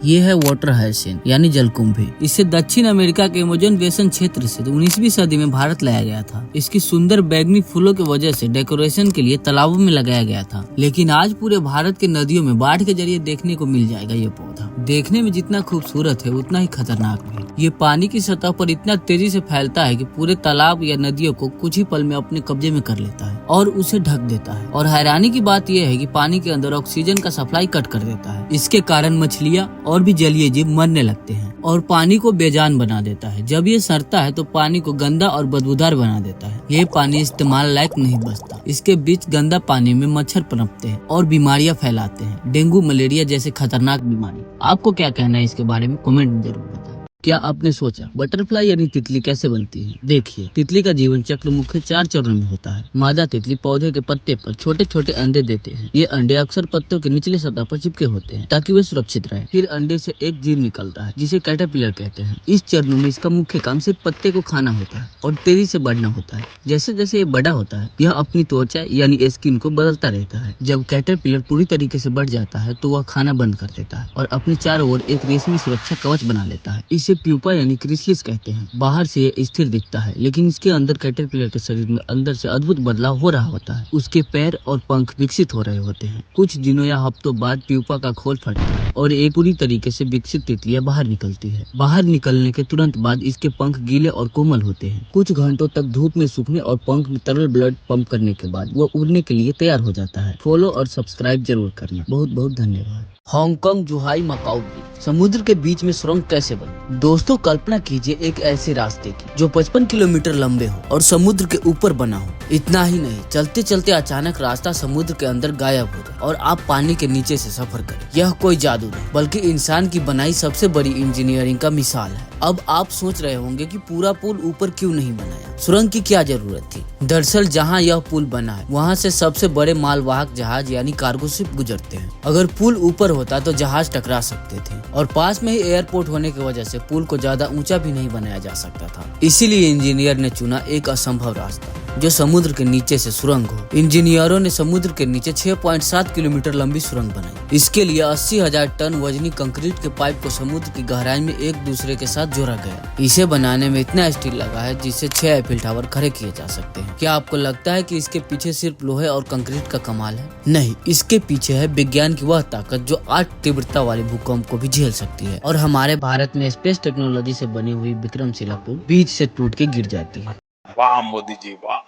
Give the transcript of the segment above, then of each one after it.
ये है water hyacinth यानी जलकुंभी। इसे दक्षिण अमेरिका के अमेज़न बेसिन क्षेत्र से 19वीं सदी में भारत लाया गया था। इसकी सुंदर बैगनी फूलों की वजह से डेकोरेशन के लिए तालाबों में लगाया गया था, लेकिन आज पूरे भारत के नदियों में बाढ़ के जरिए देखने को मिल जाएगा। ये पौधा देखने में जितना खूबसूरत है उतना ही खतरनाक भी। ये पानी की सतह पर इतना तेजी से फैलता है कि पूरे तालाब या नदियों को कुछ ही पल में अपने कब्जे में कर लेता है और उसे ढक देता है। और हैरानी की बात यह है कि पानी के अंदर ऑक्सीजन का सप्लाई कट कर देता है। इसके कारण मछलियाँ और भी जलीय जीव मरने लगते हैं और पानी को बेजान बना देता है। जब ये सड़ता है तो पानी को गंदा और बदबूदार बना देता है। ये पानी इस्तेमाल लायक नहीं बचता। इसके बीच गंदा पानी में मच्छर पनपते हैं और बीमारियां फैलाते हैं, डेंगू, मलेरिया जैसे खतरनाक बीमारी। आपको क्या कहना है इसके बारे में कमेंट में जरूर बताएं। क्या आपने सोचा बटरफ्लाई यानी तितली कैसे बनती है? देखिए, तितली का जीवन चक्र मुख्य 4 चरणों में होता है। मादा तितली पौधे के पत्ते पर छोटे छोटे अंडे देते हैं। ये अंडे अक्सर पत्तों के निचले सतह पर चिपके होते हैं ताकि वे सुरक्षित रहे। फिर अंडे से एक जीव निकलता है जिसे कैटरपिलर कहते हैं। इस चरणों में इसका मुख्य काम सिर्फ पत्ते को खाना होता है और तेजी से बढ़ना होता है। जैसे जैसे ये बड़ा होता है यह अपनी त्वचा यानी स्किन को बदलता रहता है। जब कैटरपिलर पूरी तरीके से बढ़ जाता है तो वह खाना बंद कर देता है और अपने चारों ओर एक रेशमी सुरक्षा कवच बना लेता है। इसे प्यूपा यानी क्रिसलिस कहते हैं। बाहर से ये स्थिर दिखता है, लेकिन इसके अंदर कैटरपिलर के शरीर में अंदर से अद्भुत बदलाव हो रहा होता है। उसके पैर और पंख विकसित हो रहे होते हैं। कुछ दिनों या हफ्तों बाद प्यूपा का खोल फटता है और एक पूरी तरीके से विकसित तितलियां बाहर निकलती है। बाहर निकलने के तुरंत बाद इसके पंख गीले और कोमल होते हैं। कुछ घंटों तक धूप में सूखने और पंख में तरल ब्लड पंप करने के बाद वो उड़ने के लिए तैयार हो जाता है। फॉलो और सब्सक्राइब जरूर करना। बहुत बहुत धन्यवाद। हांगकांग, जुहाई, मकाऊ द्वीप। समुद्र के बीच में सुरंग कैसे बनी? दोस्तों, कल्पना कीजिए एक ऐसे रास्ते की जो 55 किलोमीटर लंबे हो और समुद्र के ऊपर बना हो। इतना ही नहीं, चलते चलते अचानक रास्ता समुद्र के अंदर गायब हो जाए और आप पानी के नीचे से सफर करें। यह कोई जादू नहीं बल्कि इंसान की बनाई सबसे बड़ी इंजीनियरिंग का मिसाल है। अब आप सोच रहे होंगे कि पूरा पुल ऊपर क्यों नहीं बनाया, सुरंग की क्या जरूरत थी? दरअसल जहाँ यह पुल बना है वहाँ से सबसे बड़े मालवाहक जहाज यानी कार्गो शिप गुजरते हैं। अगर पुल ऊपर होता तो जहाज टकरा सकते थे और पास में ही एयरपोर्ट होने की वजह से पुल को ज्यादा ऊंचा भी नहीं बनाया जा सकता था। इसीलिए इंजीनियर ने चुना एक असंभव रास्ता जो समुद्र के नीचे से सुरंग हो। इंजीनियरों ने समुद्र के नीचे 6.7 किलोमीटर लंबी सुरंग बनाई। इसके लिए 80,000 टन वजनी कंक्रीट के पाइप को समुद्र की गहराई में एक दूसरे के साथ जोड़ा गया। इसे बनाने में इतना स्टील लगा है जिससे 6 एफिल टावर खड़े किए जा सकते हैं। क्या आपको लगता है कि इसके पीछे सिर्फ लोहे और कंक्रीट का कमाल है? नहीं, इसके पीछे है विज्ञान की वह ताकत जो 8 तीव्रता वाले भूकंप को भी झेल सकती है। और हमारे भारत में स्पेस टेक्नोलॉजी से बनी हुई विक्रमशिला पुल बीच से टूट के गिर जाती है। वाह मोदी जी वाह।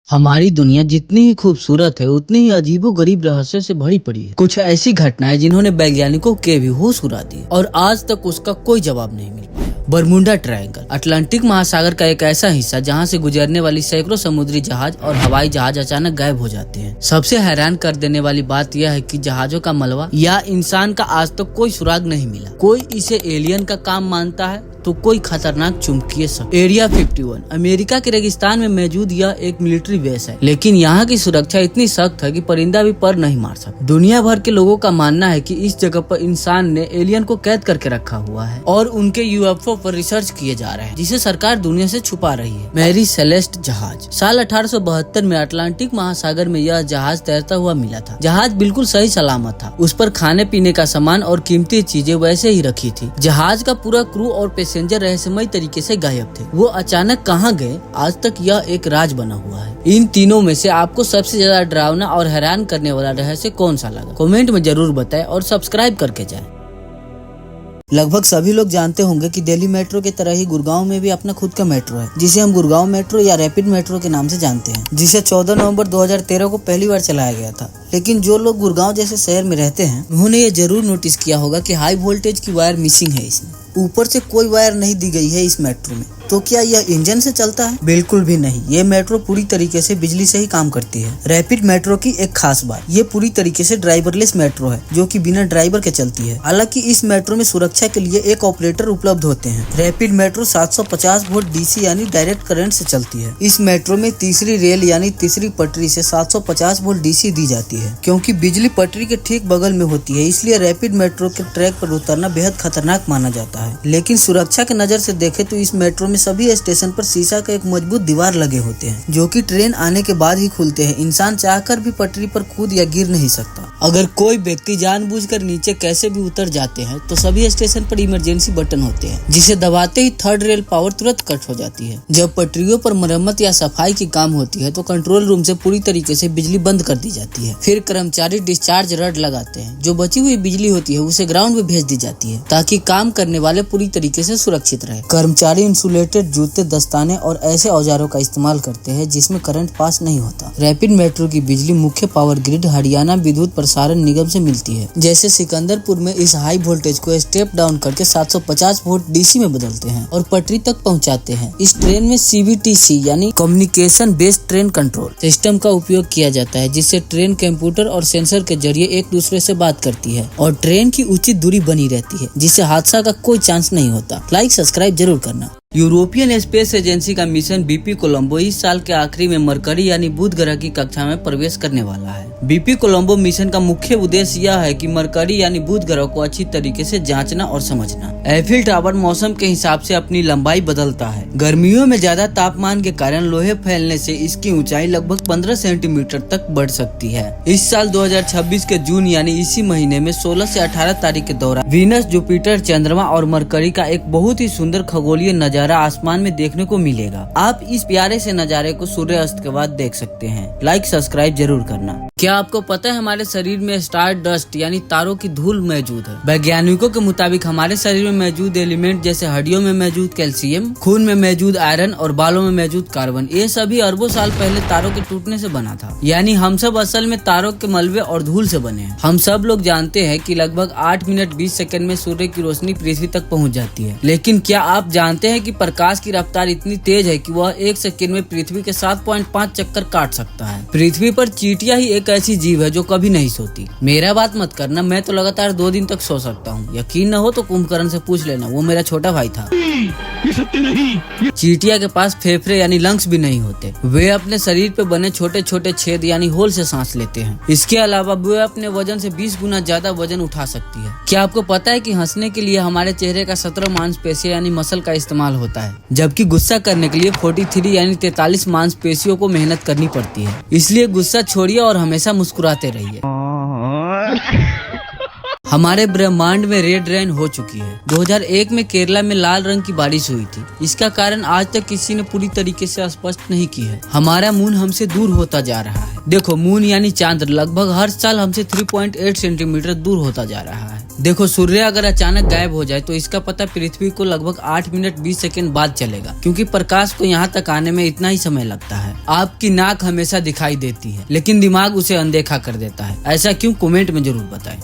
हमारी दुनिया जितनी ही खूबसूरत है उतनी ही अजीबोगरीब रहस्य से भरी पड़ी है। कुछ ऐसी घटनाएं जिन्होंने वैज्ञानिकों के भी होश उड़ा दिए और आज तक उसका कोई जवाब नहीं मिल पाया। बरमुडा ट्रायंगल, अटलांटिक महासागर का एक ऐसा हिस्सा जहां से गुजरने वाली सैकड़ों समुद्री जहाज और हवाई जहाज अचानक गायब हो जाते हैं। सबसे हैरान कर देने वाली बात यह है कि जहाजों का मलबा या इंसान का आज तक कोई सुराग नहीं मिला। कोई इसे एलियन का काम मानता है तो कोई खतरनाक चुंबकीय शक्ति। एरिया 51 अमेरिका के रेगिस्तान में मौजूद यह एक मिलिट्री बेस है, लेकिन यहाँ की सुरक्षा इतनी सख्त है कि परिंदा भी पर नहीं मार सकता। दुनिया भर के लोगों का मानना है कि इस जगह पर इंसान ने एलियन को कैद करके रखा हुआ है और उनके यूएफओ पर रिसर्च किए जा रहे हैं जिसे सरकार दुनिया से छुपा रही है। मैरी सेलेस्ट जहाज। साल 1872 में अटलांटिक महासागर में यह जहाज तैरता हुआ मिला था। जहाज बिल्कुल सही सलामत था। उस पर खाने पीने का सामान और कीमती चीजें वैसे ही रखी थी। जहाज का पूरा क्रू और पैसेंजर रहस्यमय तरीके से गायब थे। वो अचानक कहाँ गए, आज तक यह एक राज बना हुआ है। इन तीनों में से आपको सबसे ज्यादा डरावना और हैरान करने वाला रहस्य कौन सा लगा? कमेंट में जरूर बताएं और सब्सक्राइब करके जाएं। लगभग सभी लोग जानते होंगे कि दिल्ली मेट्रो की तरह ही गुड़गांव में भी अपना खुद का मेट्रो है, जिसे हम गुड़गांव मेट्रो या रैपिड मेट्रो के नाम से जानते हैं, जिसे 14 नवंबर 2013 को पहली बार चलाया गया था। लेकिन जो लोग गुड़गांव जैसे शहर में रहते हैं उन्होंने ये जरूर नोटिस किया होगा कि हाई वोल्टेज की वायर मिसिंग है। इसमें ऊपर से कोई वायर नहीं दी गई है इस मेट्रो में। तो क्या यह इंजन से चलता है? बिल्कुल भी नहीं। ये मेट्रो पूरी तरीके से बिजली से ही काम करती है। रैपिड मेट्रो की एक खास बात, ये पूरी तरीके से ड्राइवरलेस मेट्रो है जो कि बिना ड्राइवर के चलती है। हालांकि इस मेट्रो में सुरक्षा के लिए एक ऑपरेटर उपलब्ध होते हैं। रैपिड मेट्रो 750 वोल्ट डीसी यानी डायरेक्ट करंट से चलती है। इस मेट्रो में तीसरी रेल यानी तीसरी पटरी से 750 वोल्ट डीसी दी जाती है। क्योंकि बिजली पटरी के ठीक बगल में होती है, इसलिए रैपिड मेट्रो के ट्रैक पर उतरना बेहद खतरनाक माना जाता है। लेकिन सुरक्षा के नजर से देखे तो इस मेट्रो में सभी स्टेशन पर शीशा का एक मजबूत दीवार लगे होते हैं, जो कि ट्रेन आने के बाद ही खुलते हैं। इंसान चाहकर भी पटरी पर कूद या गिर नहीं सकता। अगर कोई व्यक्ति जानबूझकर नीचे कैसे भी उतर जाते हैं तो सभी स्टेशन पर इमरजेंसी बटन होते हैं, जिसे दबाते ही थर्ड रेल पावर तुरंत कट हो जाती है। जब पटरियों पर मरम्मत या सफाई की काम होती है तो कंट्रोल रूम से पूरी तरीके से बिजली बंद कर दी जाती है। फिर कर्मचारी डिस्चार्ज रड लगाते हैं, जो बची हुई बिजली होती है उसे ग्राउंड में भेज दी जाती है, ताकि काम करने वाले पूरी तरीके से सुरक्षित रहे। कर्मचारी इंसुलेटेड जूते, दस्ताने और ऐसे औजारों का इस्तेमाल करते हैं जिसमें करंट पास नहीं होता। रैपिड मेट्रो की बिजली मुख्य पावर ग्रिड हरियाणा विद्युत प्रसारण निगम से मिलती है। जैसे सिकंदरपुर में इस हाई वोल्टेज को स्टेप डाउन करके 750 वोल्ट डीसी में बदलते हैं और पटरी तक पहुंचाते हैं। इस ट्रेन में CBTC यानी communication based train control system का उपयोग किया जाता है, जिससे ट्रेन कंप्यूटर और सेंसर के जरिए एक दूसरे से बात करती है और ट्रेन की उचित दूरी बनी रहती है, जिससे हादसा का कोई चांस नहीं होता। लाइक सब्सक्राइब जरूर करना। यूरोपियन स्पेस एजेंसी का मिशन BP कोलंबो इस साल के आखिरी में मरकरी यानी बुध ग्रह की कक्षा में प्रवेश करने वाला है। BP कोलंबो मिशन का मुख्य उद्देश्य यह है कि मरकरी यानी बुध ग्रह को अच्छी तरीके से जांचना और समझना। एफिल टावर मौसम के हिसाब से अपनी लंबाई बदलता है। गर्मियों में ज्यादा तापमान के कारण लोहे फैलने से इसकी ऊंचाई लगभग 15 सेंटीमीटर तक बढ़ सकती है। इस साल 2026 के जून यानी इसी महीने में 16 से 18 तारीख के दौरान वीनस, जुपिटर, चंद्रमा और मरकरी का एक बहुत ही सुंदर खगोलीय नजारा आसमान में देखने को मिलेगा। आप इस प्यारे से नजारे को सूर्यास्त के बाद देख सकते हैं। लाइक सब्सक्राइब जरूर करना। क्या आपको पता है हमारे शरीर में स्टार डस्ट यानी तारों की धूल मौजूद है? वैज्ञानिकों के मुताबिक हमारे शरीर में मौजूद एलिमेंट जैसे हड्डियों में मौजूद कैल्शियम, खून में मौजूद आयरन और बालों में मौजूद कार्बन, ये सभी अरबों साल पहले तारों के टूटने से बना था। यानी हम सब असल में तारों के मलबे और धूल से बने हैं। हम सब लोग जानते हैं कि लगभग 8 मिनट 20 सेकंड में सूर्य की रोशनी पृथ्वी तक पहुंच जाती है, लेकिन क्या आप जानते हैं कि प्रकाश की रफ्तार इतनी तेज है कि वह 1 सेकंड में पृथ्वी के 7.5 चक्कर काट सकता है। पृथ्वी पर चींटियां ही एक ऐसी जीव है जो कभी नहीं सोती। मेरा बात मत करना, मैं तो लगातार 2 दिन तक सो सकता हूँ। यकीन न हो तो कुंभकर्ण से पूछ लेना, वो मेरा छोटा भाई था। ये सत्य नहीं। चींटिया के पास फेफड़े यानी लंग्स भी नहीं होते। वे अपने शरीर पे बने छोटे छोटे छेद यानी होल से सांस लेते हैं। इसके अलावा वे अपने वजन से 20 गुना ज्यादा वजन उठा सकती है। क्या आपको पता है कि हंसने के लिए हमारे चेहरे का 17 मांसपेशियां यानी मसल का इस्तेमाल होता है, जबकि गुस्सा करने के लिए 43 यानी 43 मांसपेशियों को मेहनत करनी पड़ती है। इसलिए गुस्सा छोड़िए और हमेशा मुस्कुराते रहिए। हमारे ब्रह्मांड में रेड रेन हो चुकी है। 2001 में केरला में लाल रंग की बारिश हुई थी। इसका कारण आज तक किसी ने पूरी तरीके से स्पष्ट नहीं की है। हमारा मून हमसे दूर होता जा रहा है। देखो, मून यानी चांद लगभग हर साल हमसे 3.8 सेंटीमीटर दूर होता जा रहा है। देखो, सूर्य अगर अचानक गायब हो जाए तो इसका पता पृथ्वी को लगभग 8 मिनट 20 सेकंड बाद चलेगा, क्योंकि प्रकाश को यहाँ तक आने में इतना ही समय लगता है। आपकी नाक हमेशा दिखाई देती है, लेकिन दिमाग उसे अनदेखा कर देता है। ऐसा क्यों? कमेंट में जरूर बताएं।